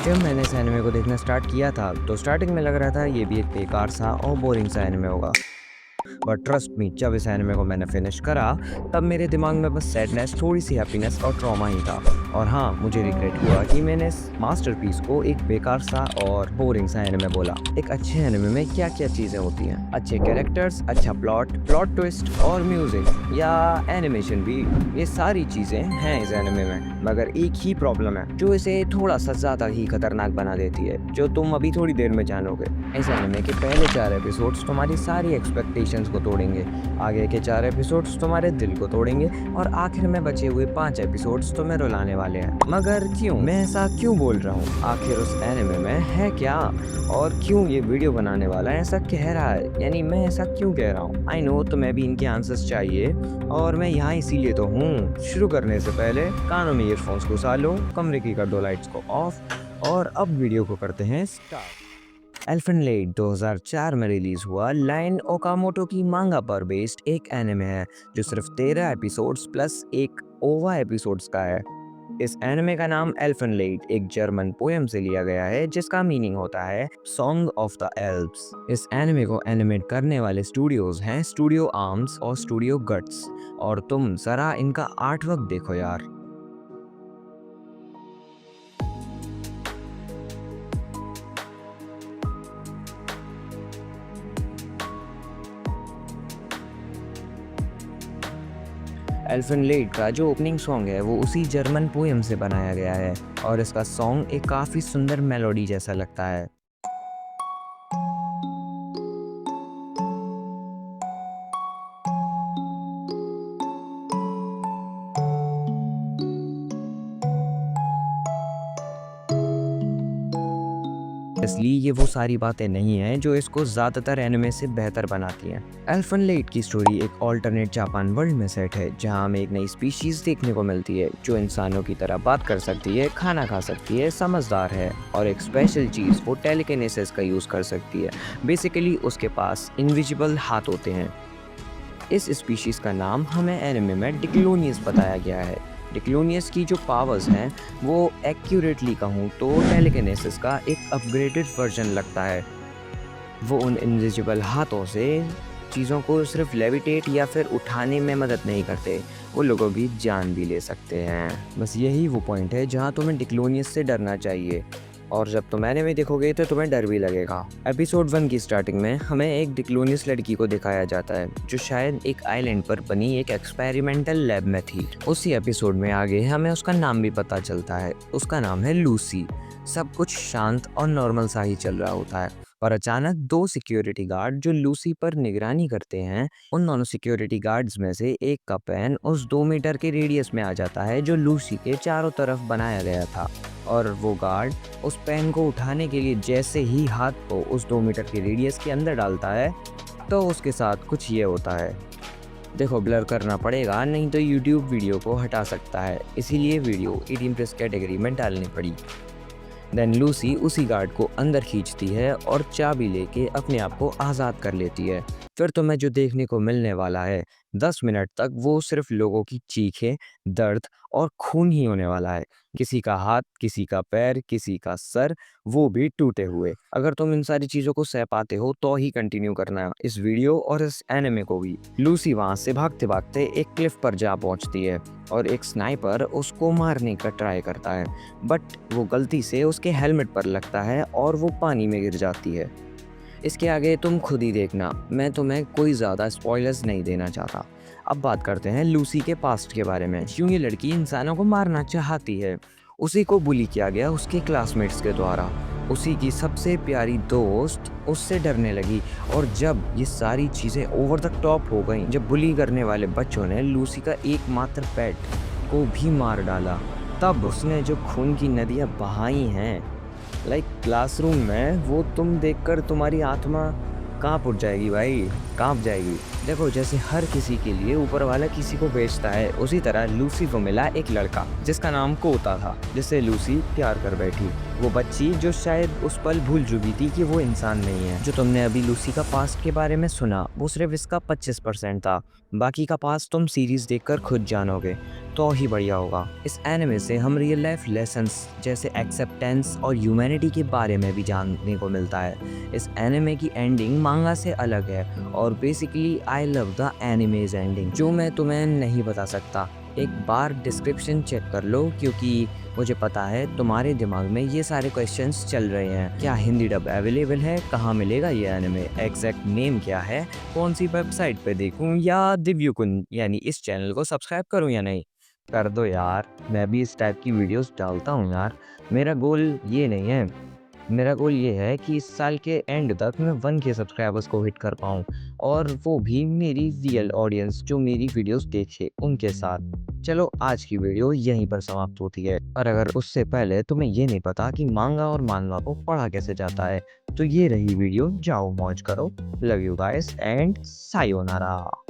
जब मैंने इस एनिमे को देखना स्टार्ट किया था तो स्टार्टिंग में लग रहा था ये भी एक बेकार सा और बोरिंग सा एनिमे होगा। बट ट्रस्ट मी, जब इस एनिमे को मैंने फिनिश करा तब मेरे दिमाग में बस सैडनेस, थोड़ी सी हैप्पीनेस और ट्रॉमा ही था। और हाँ, मुझे रिग्रेट हुआ कि मैंने इस मास्टरपीस को एक बेकार सा और बोरिंग सा एनिमे बोला। एक अच्छे एनिमे में क्या क्या चीज़ें होती हैं? अच्छे कैरेक्टर्स, अच्छा प्लॉट, प्लॉट ट्विस्ट और म्यूजिक या एनिमेशन भी, ये सारी चीज़ें हैं इस एनिमे में। मगर एक ही प्रॉब्लम है जो इसे थोड़ा सा ज़्यादा ही खतरनाक बना देती है, जो तुम अभी थोड़ी देर में जानोगे। इस एनिमे के पहले 4 एपिसोड्स तुम्हारी सारी एक्सपेक्टेशंस को तोड़ेंगे, आगे के 4 एपिसोड्स तुम्हारे दिल को तोड़ेंगे और आखिर में बचे हुए 5 एपिसोड्स तुम्हें रुलाने वाले हैं। मगर क्यों? मैं ऐसा क्यों बोल रहा हूँ? आखिर उस एनिमे में है क्या? और क्यों ये वीडियो बनाने वाला ऐसा कह रहा है? यानी मैं ऐसा क्यों कह रहा हूँ? आई नो तुम्हें भी इनके आंसर्स चाहिए और मैं यहाँ इसीलिए तो हूँ। शुरू करने से पहले कानों में ईयरफोन्स घुसा लो, कमरे की कर दो लाइट्स को ऑफ और अब वीडियो को करते हैं स्टार्ट। एल्फेन लेट 2004 में रिलीज हुआ लाइन ओकामोटो की मांगा पर बेस्ड एक एनिमे है जो सिर्फ 13 एपिसोड्स प्लस एक ओवा एपिसोड्स का है। इस एनिमे का नाम एल्फेन लेट एक जर्मन पोएम से लिया गया है जिसका मीनिंग होता है सॉन्ग ऑफ द एल्व्स। इस एनिमे को एनिमेट करने वाले स्टूडियोज हैं स्टूडियो आर्म्स और स्टूडियो गट्स। और तुम जरा इनका आर्टवर्क देखो यार। एल्फेन लेट का जो ओपनिंग सॉन्ग है वो उसी जर्मन पोएम से बनाया गया है और इसका सॉन्ग एक काफ़ी सुंदर मेलोडी जैसा लगता है। इसलिए ये वो सारी बातें नहीं हैं जो इसको ज़्यादातर एनिमे से बेहतर बनाती हैं। एल्फेन लेट की स्टोरी एक ऑल्टरनेट जापान वर्ल्ड में सेट है जहां हमें एक नई स्पीशीज देखने को मिलती है जो इंसानों की तरह बात कर सकती है, खाना खा सकती है, समझदार है और एक स्पेशल चीज़ वो टेलीकिनेसिस का यूज़ कर सकती है। बेसिकली उसके पास इनविजिबल हाथ होते हैं। इस स्पीशीज़ का नाम हमें एनिमे में डिक्लोनियस बताया गया है। डिक्लोनियस की जो पावर्स हैं वो एक्यूरेटली कहूँ तो टेलीकिनेसिस का एक अपग्रेडेड वर्जन लगता है। वो उन इनविजिबल हाथों से चीज़ों को सिर्फ लेविटेट या फिर उठाने में मदद नहीं करते, वो लोगों की जान भी ले सकते हैं। बस यही वो पॉइंट है जहाँ तुम्हें डिक्लोनियस से डरना चाहिए और जब तुम एनिमे देखोगे तो तुम्हें डर भी लगेगा। एपिसोड 1 की स्टार्टिंग में हमें एक डिक्लोनियस लड़की को दिखाया जाता है जो शायद एक आइलैंड पर बनी एक एक्सपेरिमेंटल लैब में थी। उसी एपिसोड में आगे हमें उसका नाम भी पता चलता है, उसका नाम है लूसी। सब कुछ शांत और नॉर्मल सा ही चल रहा होता है पर अचानक 2 सिक्योरिटी गार्ड जो लूसी पर निगरानी करते हैं, उन दोनों सिक्योरिटी गार्ड्स में से एक का पेन उस 2 मीटर के रेडियस में आ जाता है जो लूसी के चारों तरफ बनाया गया था। और वो गार्ड उस पेन को उठाने के लिए जैसे ही हाथ को उस 2 मीटर के रेडियस के अंदर डालता है तो उसके साथ कुछ ये होता है। देखो ब्लर करना पड़ेगा नहीं तो YouTube वीडियो को हटा सकता है, इसीलिए वीडियो 18+ कैटेगरी में डालनी पड़ी। देन लूसी उसी गार्ड को अंदर खींचती है और चाबी लेके अपने आप को आज़ाद कर लेती है। फिर तुम्हें जो देखने को मिलने वाला है 10 मिनट तक वो सिर्फ लोगों की चीखें, दर्द और खून ही होने वाला है। किसी का हाथ, किसी का पैर, किसी का सर, वो भी टूटे हुए। अगर तुम इन सारी चीज़ों को सह पाते हो तो ही कंटिन्यू करना इस वीडियो और इस एनिमे को भी। लूसी वहाँ से भागते भागते एक क्लिफ पर जा पहुँचती है और एक स्नाइपर उसको मारने का ट्राई करता है बट वो गलती से उसके हेलमेट पर लगता है और वो पानी में गिर जाती है। इसके आगे तुम खुद ही देखना, मैं तुम्हें कोई ज़्यादा स्पॉयलर्स नहीं देना चाहता। अब बात करते हैं लूसी के पास्ट के बारे में। क्यों ये लड़की इंसानों को मारना चाहती है? उसी को बुली किया गया उसके क्लासमेट्स के द्वारा। उसी की सबसे प्यारी दोस्त उससे डरने लगी और जब ये सारी चीज़ें ओवर द टॉप हो गईं, जब बुली करने वाले बच्चों ने लूसी का एकमात्र पेट को भी मार डाला, तब उसने जो खून की नदियाँ बहाई हैं क्लासरूम में, वो तुम देखकर तुम्हारी आत्मा कांप उठ जाएगी भाई। कांप जाएगी। देखो, जैसे हर किसी के लिए ऊपर वाला किसी को भेजता है, उसी तरह लूसी को मिला एक लड़का जिसका नाम कोता था, जिससे लूसी प्यार कर बैठी। वो बच्ची जो शायद उस पल भूल चुकी थी कि वो इंसान नहीं है। जो तुमने अभी लूसी का पास्ट के बारे में सुना, वो सिर्फ इसका 25% था। बाकी का पास्ट तुम सीरीज देखकर खुद जानोगे तो ही बढ़िया होगा। इस एनिमे से हम रियल लाइफ लेसन्स जैसे एक्सेप्टेंस और ह्यूमैनिटी के बारे में भी जानने को मिलता है। इस एनिमे की एंडिंग मांगा से अलग है और basically I love the animes ending, जो मैं तुम्हें नहीं बता सकता। एक बार डिस्क्रिप्शन चेक कर लो, क्योंकि मुझे पता है तुम्हारे दिमाग में ये सारे क्वेश्चंस चल रहे हैं। क्या हिंदी डब अवेलेबल है? कहाँ मिलेगा ये एनिमे? एग्जैक्ट नेम क्या है? कौन सी वेबसाइट पे देखूं? या दिव्युकुन यानी इस चैनल को सब्सक्राइब करूं या नहीं? कर दो यार, मैं भी इस टाइप की वीडियोस डालता हूँ यार। मेरा गोल ये नहीं है, मेरा गोल ये है कि इस साल के एंड तक मैं 1K सब्सक्राइबर्स को हिट कर पाऊँ, और वो भी मेरी रियल ऑडियंस जो मेरी वीडियोस देखे उनके साथ। चलो, आज की वीडियो यहीं पर समाप्त होती है। और अगर उससे पहले तुम्हें ये नहीं पता कि मांगा और मांगा को पढ़ा कैसे जाता है, तो ये रही वीडियो। जाओ मौज करो। Love you guys and sayonara.